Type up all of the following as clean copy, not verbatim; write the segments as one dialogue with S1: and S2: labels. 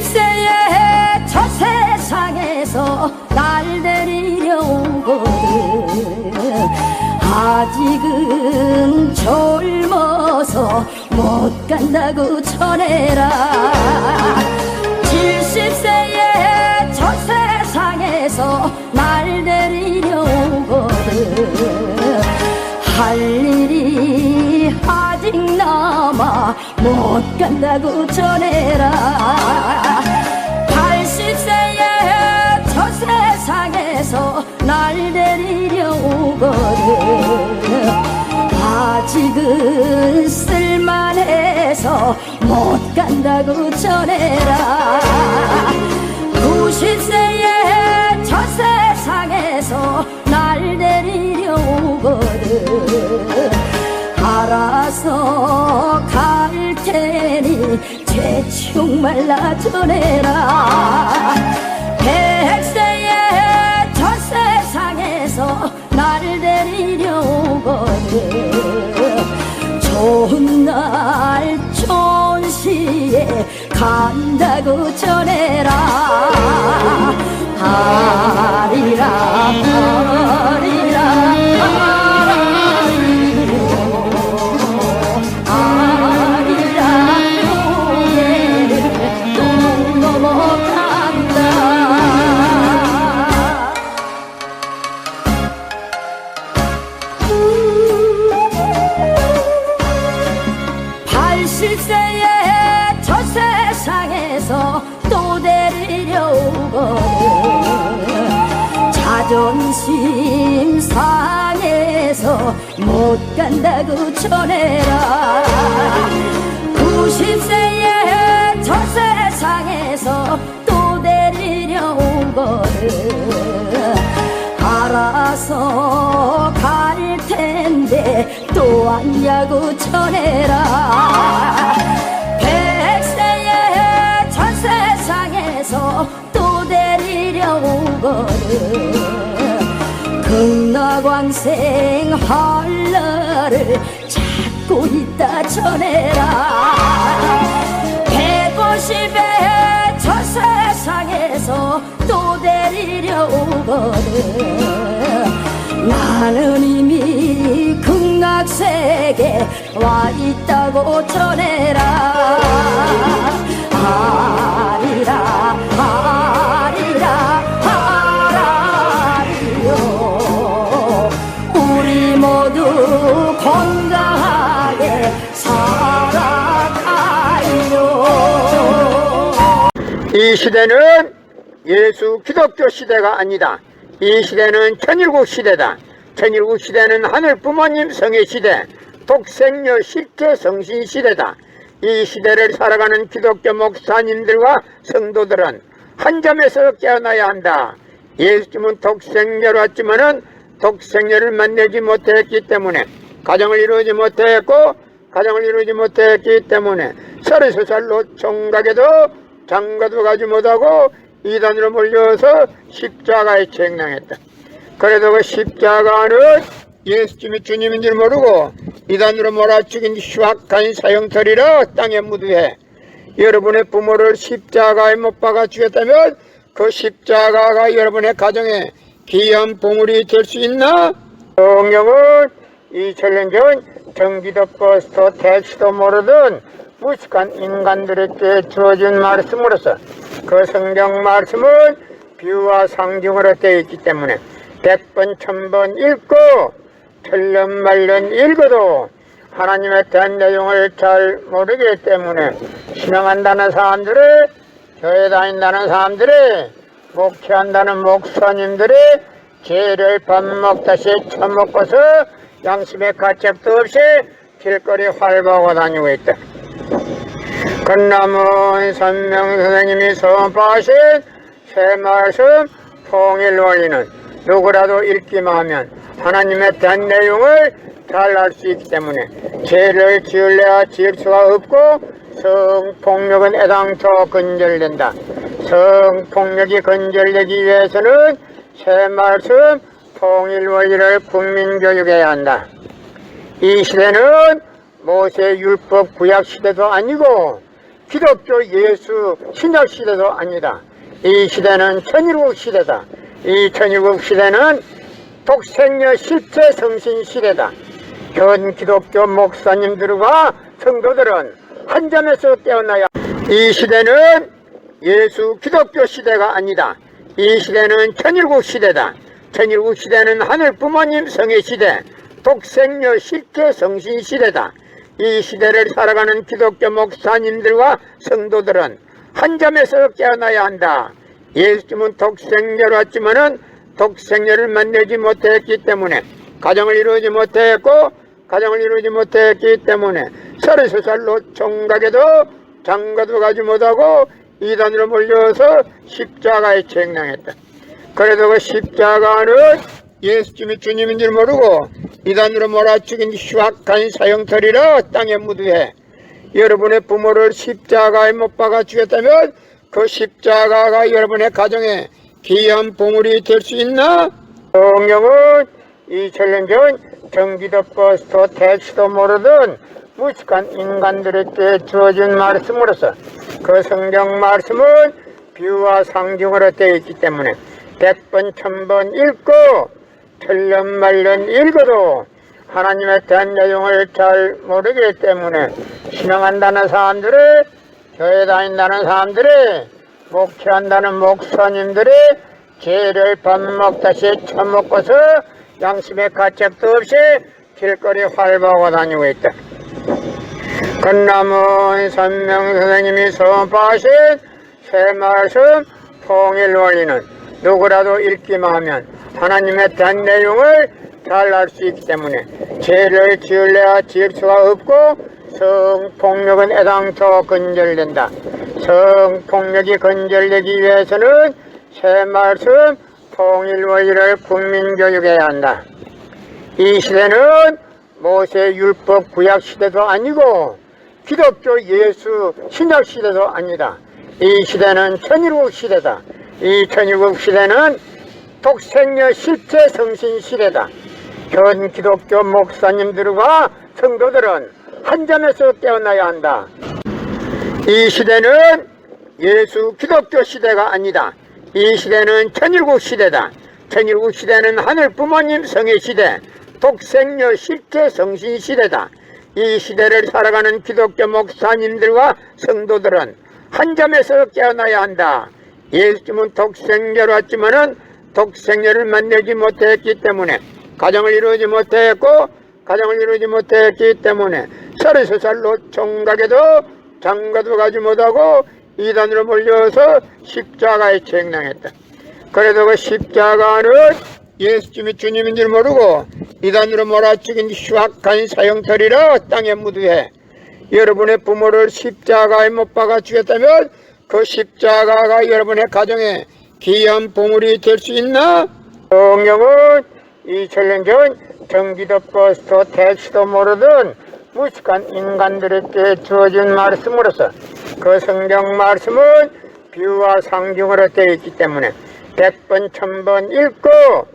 S1: 90세에 저 세상에서 날 데리려 오거든. 아직은 젊어서 못 간다고 전해라. 70세에 저 세상에서 날 데리려 오거든. 할 일이 아직 남아 못 간다고 전해라. 80세에 저 세상에서 날 데리려 오거든. 아직은 쓸만해서 못 간다고 전해라. 90세에 저 세상에서 날 데리려 오거든. 알아서 갈 테니 재촉 말라 전해라. 100세에 저 세상에서 날 데리려 오거든. 좋은 날 좋은 시에 간다고 전해라. 하리라 하리라 하리라 고개를 또 넘어간다. 80세에 저 세상에서 또 데리려 오거든. 자존심 상해서 못 간다고 전해라. 90세에 저 세상에서 또 데리려 오거든. 알아서 갈 텐데 또 왔냐고 전해라. 100세에 저 세상에서 또 데리려 오거든. 극락왕생 할 날을 찾고 있다 전해라. 150에 저 세상에서 또 데리려 오거든. 나는 이미 극락세계 와 있다고 전해라. 하리라 하리라 하라리요. 우리 모두 건강하게 살아가요.
S2: 이 시대는 예수 기독교 시대가 아니다. 이 시대는 천일국 시대다. 천일국 시대는 하늘 부모님 성의 시대, 독생녀 실제 성신 시대다. 이 시대를 살아가는 기독교 목사님들과 성도들은 한 점에서 깨어나야 한다. 예수님은 독생녀로 왔지만은 독생녀를 만나지 못했기 때문에 가정을 이루지 못했고, 가정을 이루지 못했기 때문에 33살로 총각에도 장가도 가지 못하고 이단으로 몰려서 십자가에 책망했다. 그래도 그 십자가는 예수님이 주님인 줄 모르고 이단으로 몰아죽인 흉악한 사형터리라 땅에 묻으해. 여러분의 부모를 십자가에 못 박아 죽였다면 그 십자가가 여러분의 가정에 귀한 보물이 될 수 있나? 성경은 2000년 전 전기도 버스도 택시도 모르던 무식한 인간들에게 주어진 말씀으로서 그 성경 말씀은 비유와 상징으로 되어 있기 때문에 100번 1000번 읽고 틀련말년 읽어도 하나님에 대한 내용을 잘 모르기 때문에 신앙한다는 사람들이, 교회 다닌다는 사람들이, 목회한다는 목사님들이 죄를 밥 먹다시 처먹고서 양심의 가책도 없이 길거리 활보하고 다니고 있다. 건남은 선명 선생님이 선포하신 새 말씀 통일원리는 누구라도 읽기만 하면 하나님에 대한 내용을 잘 알 수 있기 때문에 죄를 지을래야 지을 수가 없고 성폭력은 애당초 근절된다. 성폭력이 근절되기 위해서는 새 말씀 통일원리를 국민교육해야 한다. 이 시대는 모세 율법 구약 시대도 아니고 기독교 예수 신약 시대도 아니다. 이 시대는 천일국 시대다. 이 천일국 시대는 독생녀 실제 성신 시대다. 현 기독교 목사님들과 성도들은 한 점에서 깨어나야. 이 시대는 예수 기독교 시대가 아니다. 이 시대는 천일국 시대다. 천일국 시대는 하늘 부모님 성의 시대, 독생녀 실제 성신 시대다. 이 시대를 살아가는 기독교 목사님들과 성도들은 한 점에서 깨어나야 한다. 예수님은 독생녀로 왔지만은 독생녀를 만나지 못했기 때문에 가정을 이루지 못했고, 가정을 이루지 못했기 때문에 33살로 총각에도 장가도 가지 못하고 이단으로 몰려서 십자가에 책망했다. 그래도 그 십자가는 예수님이 주님인 줄 모르고 이단으로 몰아죽인 흉악한 사형터리라 땅에 묻으해. 여러분의 부모를 십자가에 못 박아 죽였다면 그 십자가가 여러분의 가정에 귀한 보물이 될 수 있나? 성경은 2000년 전 전기도 버스도 택시도 모르던 무식한 인간들에게 주어진 말씀으로서 그 성경 말씀은 비유와 상징으로 되어 있기 때문에 100번 1000번 읽고 틀린 말론 읽어도 하나님에 대한 내용을 잘 모르기 때문에 신앙한다는 사람들이, 교회 다닌다는 사람들이, 목회한다는 목사님들이 죄를 밥 먹다시 처먹고서 양심의 가책도 없이 길거리 활보하고 다니고 있다. 건남은 선명 선생님이 선포하신 새 말씀 통일 원리는 누구라도 읽기만 하면 하나님에 대한 내용을 잘 알 수 있기 때문에 죄를 지을래야 지을 수가 없고 성폭력은 애당초 근절된다. 성폭력이 근절되기 위해서는 새 말씀 통일 원리를 국민교육해야 한다. 이 시대는 모세 율법 구약 시대도 아니고 기독교 예수 신약 시대도 아니다. 이 시대는 천일국 시대다. 이 천일국 시대는 독생녀 실제 성신 시대다. 현 기독교 목사님들과 성도들은 한 점에서 깨어나야 한다. 이 시대는 예수 기독교 시대가 아니다. 이 시대는 천일국 시대다. 천일국 시대는 하늘 부모님 성의 시대, 독생녀 실제 성신 시대다. 이 시대를 살아가는 기독교 목사님들과 성도들은 한 점에서 깨어나야 한다. 예수님은 독생녀로 왔지만은 독생녀를 만나지 못했기 때문에 가정을 이루지 못했고, 가정을 이루지 못했기 때문에 33살로 총각에도 장가도 가지 못하고 이단으로 몰려서 십자가에 책망했다. 그래도 그 십자가는 예수님이 주님인 줄 모르고 이단으로 몰아죽인 흉악한 사형터리라 땅에 묻으해. 여러분의 부모를 십자가에 못 박아 죽였다면 그 십자가가 여러분의 가정에 귀한 보물이 될 수 있나? 성경은 2000년 전 전기도 버스도 택시도 모르던 무식한 인간들에게 주어진 말씀으로서 그 성경 말씀은 비유와 상징으로 되어 있기 때문에 100번 1000번 읽고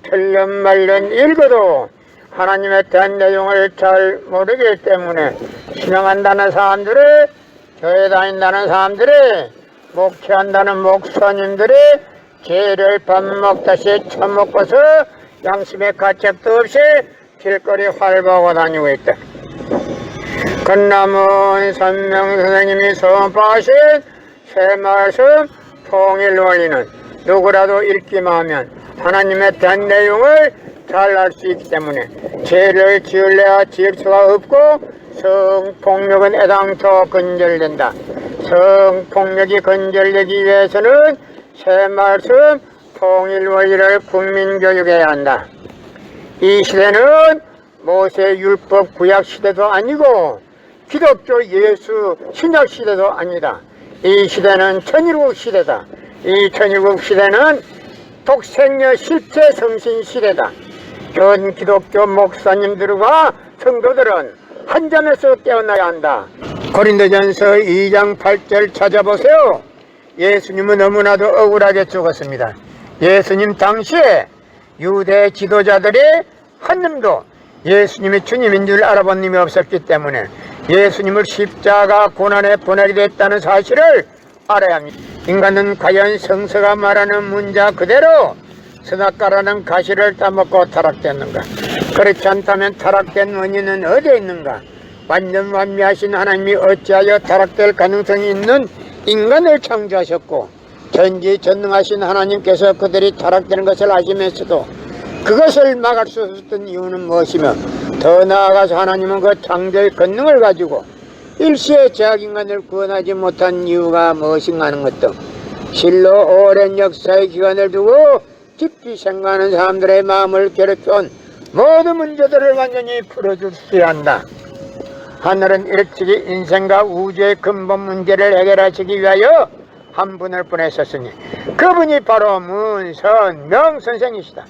S2: 틀린 말론 읽어도 하나님에 대한 내용을 잘 모르기 때문에 신앙한다는 사람들이, 교회 다닌다는 사람들이, 목회한다는 목사님들이 죄를 밥 먹다시 처먹고서 양심의 가책도 없이 길거리 활보하고 다니고 있다. 건남은 선명 선생님이 선포하신 새 말씀 통일 원리는 누구라도 읽기만 하면 하나님에 대한 내용을 잘 알 수 있기 때문에 죄를 지을래야 지을 수가 없고 성폭력은 애당초 근절된다. 성폭력이 근절되기 위해서는 새 말씀 통일 원리를 국민교육해야 한다. 이 시대는 모세 율법 구약 시대도 아니고 기독교 예수 신약 시대도 아니다. 이 시대는 천일국 시대다. 이 천일국 시대는 독생녀 실제 성신 시대다. 현 기독교 목사님들과 성도들은 한 점에서 깨어나야 한다. 고린도전서 2장 8절 찾아보세요. 예수님은 너무나도 억울하게 죽었습니다. 예수님 당시에 유대 지도자들이 한 놈도 예수님이 주님인 줄 알아본 놈이 없었기 때문에 예수님을 십자가 고난에 보내게 됐다는 사실을 알아야 합니다. 인간은 과연 성서가 말하는 문자 그대로 선악과라는 가시를 따먹고 타락됐는가? 그렇지 않다면 타락된 원인은 어디에 있는가? 완전 완미하신 하나님이 어찌하여 타락될 가능성이 있는 인간을 창조하셨고 전지전능하신 하나님께서 그들이 타락되는 것을 아시면서도 그것을 막을 수 없었던 이유는 무엇이며, 더 나아가서 하나님은 그 창조의 권능을 가지고 일시에 제약인간을 구원하지 못한 이유가 무엇인가 하는 것 등 실로 오랜 역사의 기간을 두고 깊이 생각하는 사람들의 마음을 괴롭혀온 모든 문제들을 완전히 풀어주셔야 한다. 하늘은 일찍이 인생과 우주의 근본 문제를 해결하시기 위하여 한 분을 보내셨으니 그분이 바로 문선명 선생이시다.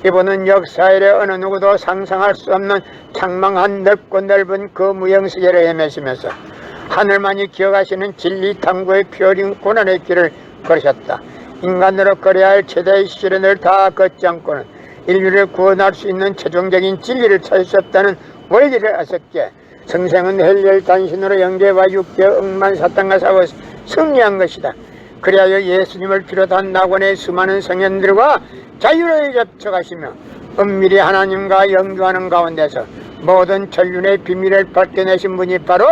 S2: 이분은 역사 이래 어느 누구도 상상할 수 없는 창망한 넓고 넓은 그 무형세계를 헤매시면서 하늘만이 기억하시는 진리 탐구의 피어린 고난의 길을 걸으셨다. 인간으로 걸어야 할 최대의 시련을 다 걷지 않고는 인류를 구원할 수 있는 최종적인 진리를 찾을 수 없다는 원리를 아셨기에 성생은 헬리엘 단신으로 영계와 육계 억만 사탄과 싸워 승리한 것이다. 그리하여 예수님을 비롯한 낙원의 수많은 성현들과 자유로이 접촉하시며 은밀히 하나님과 영주하는 가운데서 모든 전륜의 비밀을 밝혀내신 분이 바로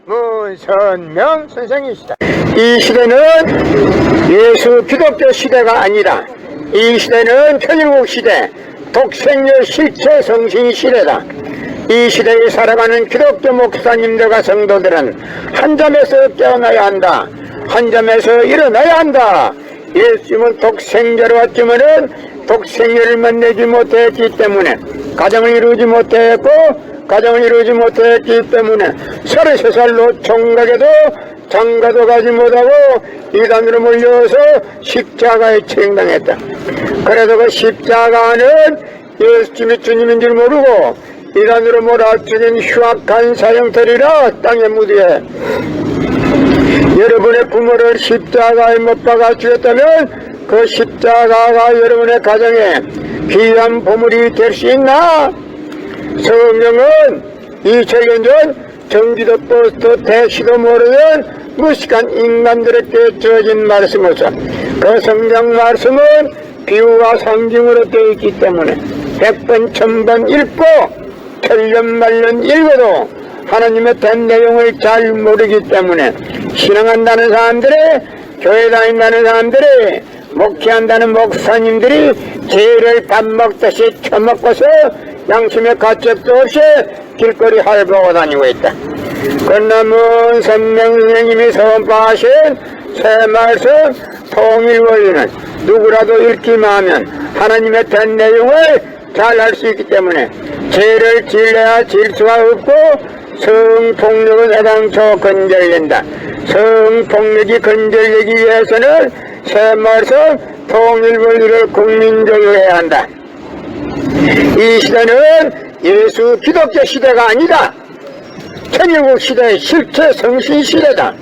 S2: 문선명 선생이시다. 이 시대는 예수 기독교 시대가 아니라 이 시대는 천일국 시대, 독생녀 실체 성신 시대다. 이 시대에 살아가는 기독교 목사님들과 성도들은 한 점에서 깨어나야 한다. 한 점에서 일어나야 한다. 예수님은 독생자로 왔지만은 독생녀를 만나지 못했기 때문에 가정을 이루지 못했고, 가정을 이루지 못했기 때문에 33살로 총각에도 장가도 가지 못하고 이단으로 몰려서 십자가에 처형당했다. 그래도 그 십자가는 예수님이 주님인 줄 모르고 이단으로 몰아치긴 흉악한 사형터리라 땅에 무디에 여러분의 부모를 십자가에 못 박아 죽였다면 그 십자가가 여러분의 가정에 귀한 보물이 될 수 있나? 성경은 2000년 전 전기도 버스도 택시도 모르는 무식한 인간들에게 주어진 말씀으로서 그 성경 말씀은 비유와 상징으로 되어 있기 때문에 100번 1000번 읽고 천년만년 읽어도 하나님의 된 내용을 잘 모르기 때문에 신앙한다는 사람들이, 교회 다닌다는 사람들이, 목회한다는 목사님들이 죄를 밥 먹듯이 처먹고서 양심의 가책도 없이 길거리 할보고 다니고 있다. 그러나 선명 선생님이 선포하신 새 말씀 통일 원리는 누구라도 읽기만 하면 하나님의 된 내용을 잘 알 수 있기 때문에 죄를 질러야 질 수가 없고 성폭력은 해당초 건절된다. 성폭력이 건절되기 위해서는 새 말씀 통일 원리를 국민적으로 해야 한다. 이 시대는 예수 기독교 시대가 아니다. 천일국 시대의 실체 성신 시대다.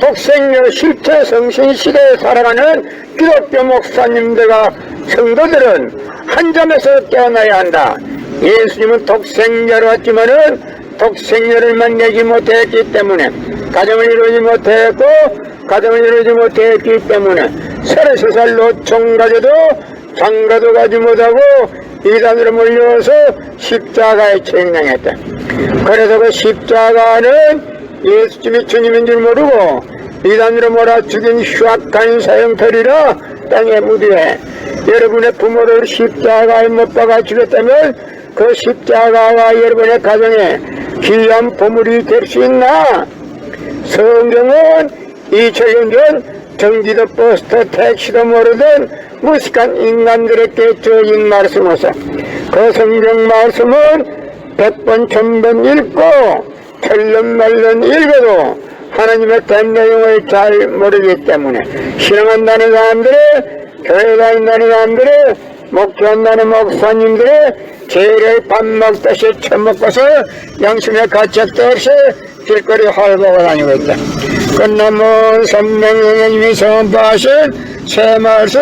S2: 독생녀 실체 성신 시대에 살아가는 기독교 목사님들과 성도들은 한 점에서 깨어나야 한다. 예수님은 독생녀로 왔지만은 독생녀를 만나지 못했기 때문에 가정을 이루지 못했고, 가정을 이루지 못했기 때문에 33살로 총가져도 장가도 가지 못하고 이단으로 몰려서 십자가에 처형당했다. 그래서 그 십자가는 예수님이 주님인 줄 모르고 이단으로 몰아 죽인 흉악한 사형터리라 땅에 무디에 여러분의 부모를 십자가에 못 박아 죽였다면 그 십자가가 여러분의 가정에 귀한 보물이 될 수 있나? 성경은 2000년 전 전기도 버스도 택시도 모르던 무식한 인간들에게 주어진 말씀으로서 그 성경 말씀은 100번 1000번 읽고 천년만년 읽어도 하나님의 된 내용을 잘 모르기 때문에 신앙한다는 사람들이, 교회 다닌다는 사람들이, 목회한다는 목사님들이 죄를 밥 먹듯이 처먹고서 양심의 가책도 없이 길거리 활보고 다니고 있다. 끝나면 선명선생님이 선포하신 새 말씀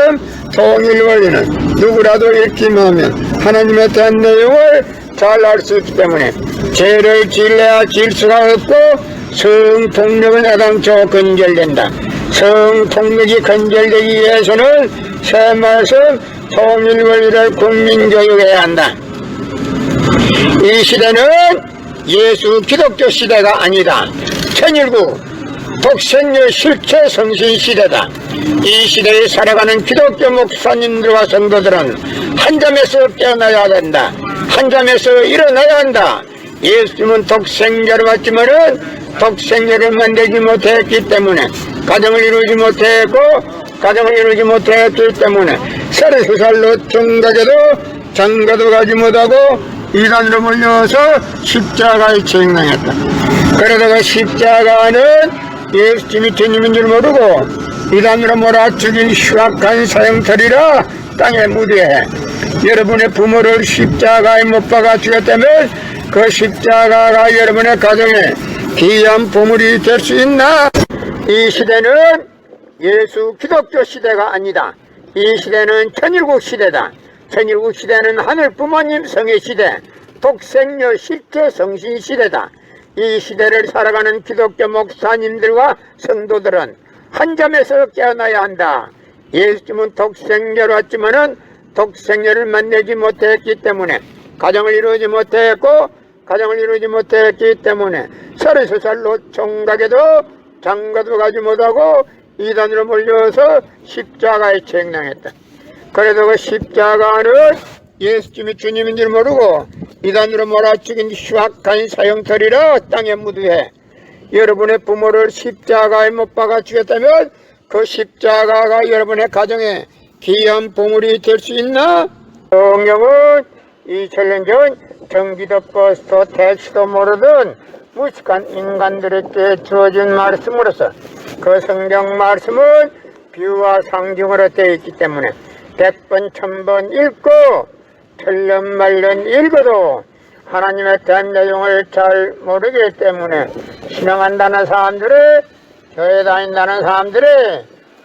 S2: 통일 원리는 누구라도 읽기만 하면 하나님의 된 내용을 잘 알 수 있기 때문에 죄를 지을래야 지을 수가 없고 성폭력은 애당초 건절된다. 성폭력이 건절되기 위해서는 새 말씀 통일권리를 국민교육해야 한다. 이 시대는 예수 기독교 시대가 아니다. 천일국 독생녀 실체 성신 시대다. 이 시대에 살아가는 기독교 목사님들과 성도들은 한 점에서 깨어나야 된다. 한 점에서 일어나야 한다. 예수님은 독생자로 왔지만은 독생자를 만들지 못했기 때문에 가정을 이루지 못했고 가정을 이루지 못했기 때문에 32살로 종가게도 장가도 가지 못하고 이단으로 몰려서 십자가에 직행했다. 그러다가 십자가는 예수님이 주님인 줄 모르고 이단으로 몰아죽인 흉악한 사형터리라 땅에 무대해 여러분의 부모를 십자가에 못 박아 죽였다면 그 십자가가 여러분의 가정에 귀한 보물이 될 수 있나? 이 시대는 예수 기독교 시대가 아니다. 이 시대는 천일국 시대다. 천일국 시대는 하늘 부모님 성의 시대, 독생녀 실제 성신 시대다. 이 시대를 살아가는 기독교 목사님들과 성도들은 한 점에서 깨어나야 한다. 예수님은 독생녀로 왔지만은 독생녀를 만나지 못했기 때문에 가정을 이루지 못했고 가정을 이루지 못했기 때문에 32살로 총각에도 장가도 가지 못하고 이단으로 몰려서 십자가에 직행했다. 그래도 그 십자가는 예수님이 주님인 줄 모르고 이단으로 몰아죽인 흉악한 사형터리라 땅에 무드해 여러분의 부모를 십자가에 못 박아 죽였다면 그 십자가가 여러분의 가정에 귀한 보물이 될 수 있나? 성경은 2000년 전 경기도 버스도 택시도 모르던 무식한 인간들에게 주어진 말씀으로서 그 성경 말씀은 비유와 상징으로 되어 있기 때문에 100번 1000번 읽고 틀린 말론 읽어도 하나님에 대한 내용을 잘 모르기 때문에 신앙한다는 사람들이 교회 다닌다는 사람들이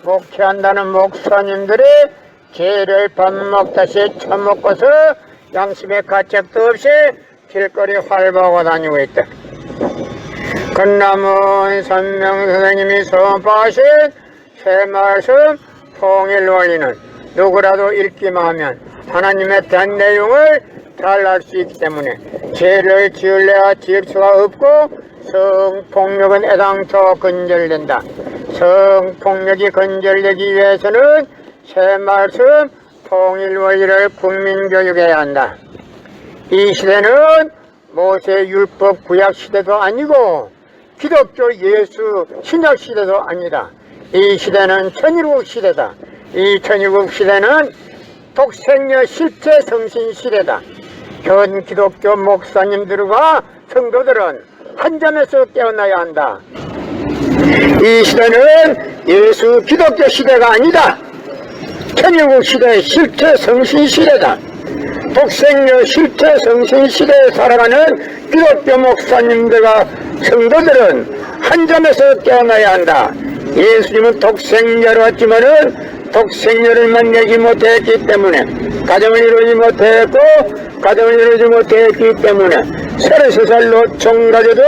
S2: 목회한다는 목사님들이 죄를 밥 먹다시 처먹고서 양심의 가책도 없이 길거리 활보하고 다니고 있다. 건남은 선명 선생님이 선포하신 새 말씀 통일 원리는 누구라도 읽기만 하면 하나님에 대한 내용을 잘 알 수 있기 때문에 죄를 지을래야 지을 수가 없고 성폭력은 애당초 건절된다. 성폭력이 건절되기 위해서는 새 말씀 통일 원리를 국민교육해야 한다. 이 시대는 모세 율법 구약 시대도 아니고 기독교 예수 신약 시대도 아니다. 이 시대는 천일국 시대다. 이 천일국 시대는 독생녀 실제 성신 시대다. 현 기독교 목사님들과 성도들은 한 점에서 깨어나야 한다. 이 시대는 예수 기독교 시대가 아니다. 천일국 시대의 실제 성신 시대다. 독생녀 실제 성신 시대에 살아가는 기독교 목사님들과 성도들은 한 점에서 깨어나야 한다. 예수님은 독생녀로 왔지만은 독생녀를 만나지 못했기 때문에 가정을 이루지 못했고 가정을 이루지 못했기 때문에 33살로 총가져도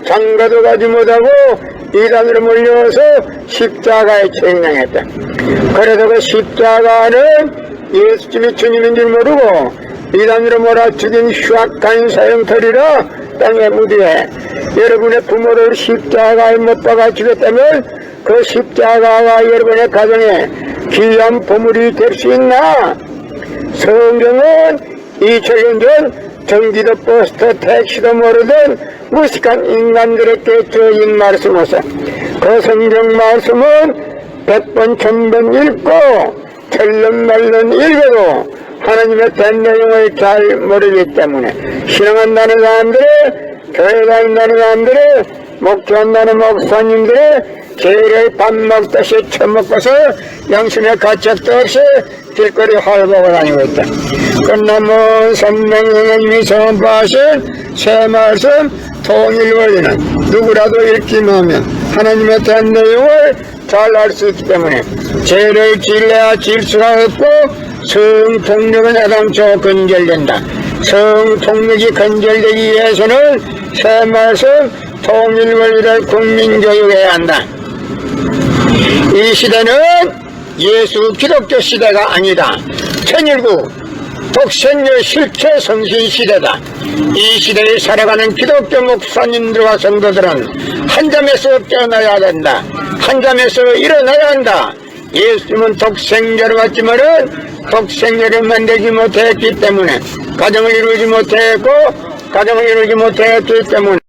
S2: 장가도 가지 못하고 이단으로 몰려서 십자가에 직행했다. 그래도 그 십자가는 예수님이 주님인 줄 모르고 이단으로 몰아죽인 흉악한 사형터리라 땅에 무디해 여러분의 부모를 십자가에 못 박아 죽였다면 그 십자가가 여러분의 가정에 귀한 보물이 될 수 있나? 성경은 2000년 전 경기도 버스도 택시도 모르던 무식한 인간들에게 주어진 말씀으로서 그 성경 말씀은 100번 1000번 읽고 틀린 말론 읽어도 하나님의 된 내용을 잘 모르기 때문에 신앙한다는 사람들이 교회 다닌다는 사람들이 목회한다는 목사님들이 죄를 밥 먹듯이 처먹고서 양심의 가책도 없이 길거리 활보하고 다니고 있다. 끝남은 선명선생님이 선포하신 새 말씀 통일 원리는 누구라도 읽기만 하면 하나님에 대한 내용을 잘 알 수 있기 때문에 죄를 지을래야 지을 수가 없고 성폭력은 애당초 건절된다. 성통력이 건절되기 위해서는 새 말씀 통일권리를 국민교육해야 한다. 이 시대는 예수 기독교 시대가 아니다. 천일국 독생녀 실체 성신 시대다. 이 시대에 살아가는 기독교 목사님들과 성도들은 한 점에서 깨어나야 된다. 한 점에서 일어나야 한다. 예수님은 독생자로 왔지만은 독생녀를 만들지 못했기 때문에 가정을 이루지 못했기 때문에